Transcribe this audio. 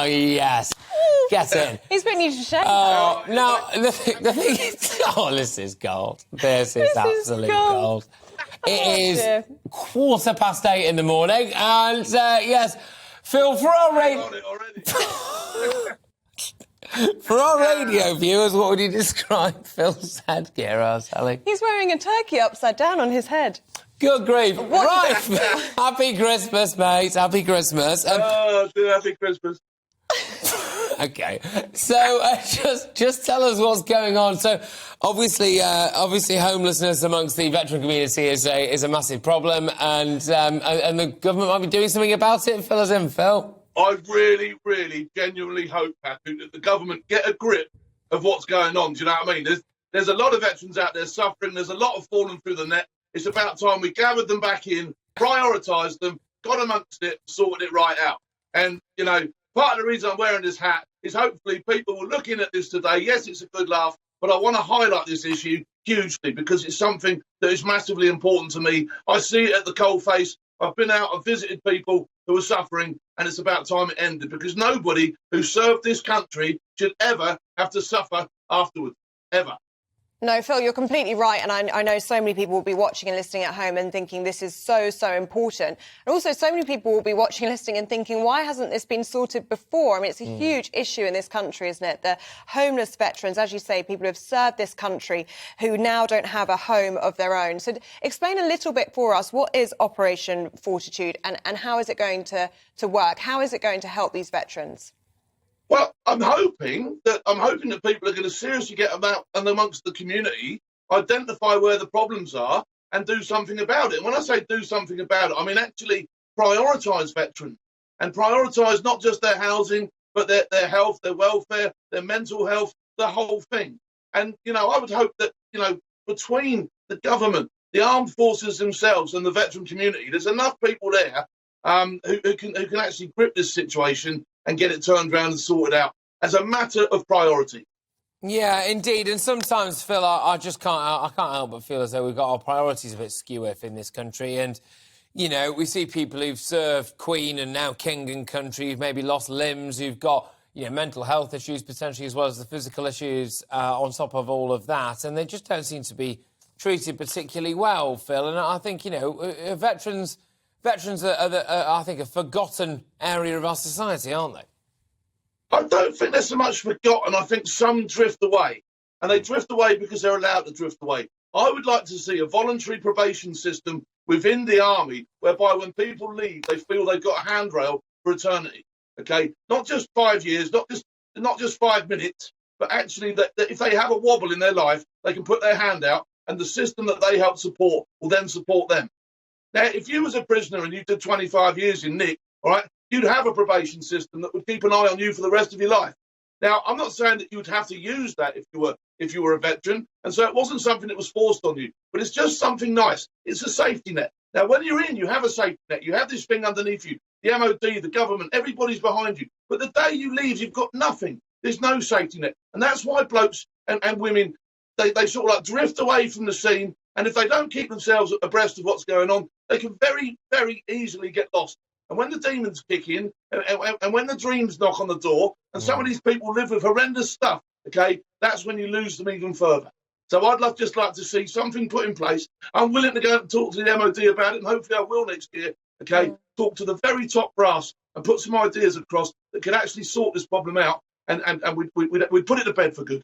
Oh, yes. Get in. He's putting you to shame. Oh, no, the thing is... Oh, this is gold. This is absolute gold. It is 8:15 in the morning, and, yes, Phil, for our radio viewers, what would you describe Phil's headgear as, Ellie? He's wearing a turkey upside down on his head. Good grief. Right. Happy Christmas, mate. Happy Christmas. Happy Christmas. OK. So just tell us what's going on. So obviously homelessness amongst the veteran community is a massive problem, and the government might be doing something about it. Fill us in, Phil. I really, really, genuinely hope, Patrick, that the government get a grip of what's going on. Do you know what I mean? There's a lot of veterans out there suffering. There's a lot of falling through the net. It's about time we gathered them back in, prioritised them, got amongst it, sorted it right out. And, you know, part of the reason I'm wearing this hat is hopefully people will look in at this today. Yes, it's a good laugh, but I want to highlight this issue hugely because it's something that is massively important to me. I see it at the coalface. I've been out, I've visited people who are suffering, and it's about time it ended because nobody who served this country should ever have to suffer afterwards, ever. No, Phil, you're completely right. And I know so many people will be watching and listening at home and thinking this is so, so important. And also so many people will be watching and listening and thinking, why hasn't this been sorted before? I mean, it's a huge issue in this country, isn't it? The homeless veterans, as you say, people who have served this country who now don't have a home of their own. So explain a little bit for us, what is Operation Fortitude and how is it going to work? How is it going to help these veterans? Well, I'm hoping that people are going to seriously get about and amongst the community, identify where the problems are and do something about it. And when I say do something about it, I mean actually prioritise veterans and prioritise not just their housing, but their health, their welfare, their mental health, the whole thing. And, you know, I would hope that, you know, between the government, the armed forces themselves and the veteran community, there's enough people there who can actually grip this situation and get it turned around and sorted out as a matter of priority. Yeah, indeed. And sometimes, Phil, I can't help but feel as though we've got our priorities a bit skew in this country. And, you know, we see people who've served Queen and now King and country, who've maybe lost limbs, who've got, you know, mental health issues potentially as well as the physical issues on top of all of that. And they just don't seem to be treated particularly well, Phil. And I think, you know, veterans are, I think, a forgotten area of our society, aren't they? I don't think they're so much forgotten. I think some drift away. And they drift away because they're allowed to drift away. I would like to see a voluntary probation system within the army whereby when people leave, they feel they've got a handrail for eternity. OK, not just 5 years, not just 5 minutes, but actually that if they have a wobble in their life, they can put their hand out and the system that they help support will then support them. Now, if you was a prisoner and you did 25 years in Nick, all right, you'd have a probation system that would keep an eye on you for the rest of your life. Now, I'm not saying that you'd have to use that if you were a veteran, and so it wasn't something that was forced on you, but it's just something nice. It's a safety net. Now, when you're in, you have a safety net. You have this thing underneath you, the MOD, the government, everybody's behind you. But the day you leave, you've got nothing. There's no safety net. And that's why blokes and women, they sort of like drift away from the scene. And if they don't keep themselves abreast of what's going on, they can very, very easily get lost. And when the demons kick in, and when the dreams knock on the door, and some of these people live with horrendous stuff, OK, that's when you lose them even further. So I'd just like to see something put in place. I'm willing to go and talk to the MOD about it, and hopefully I will next year, OK, talk to the very top brass and put some ideas across that could actually sort this problem out, and we'd put it to bed for good.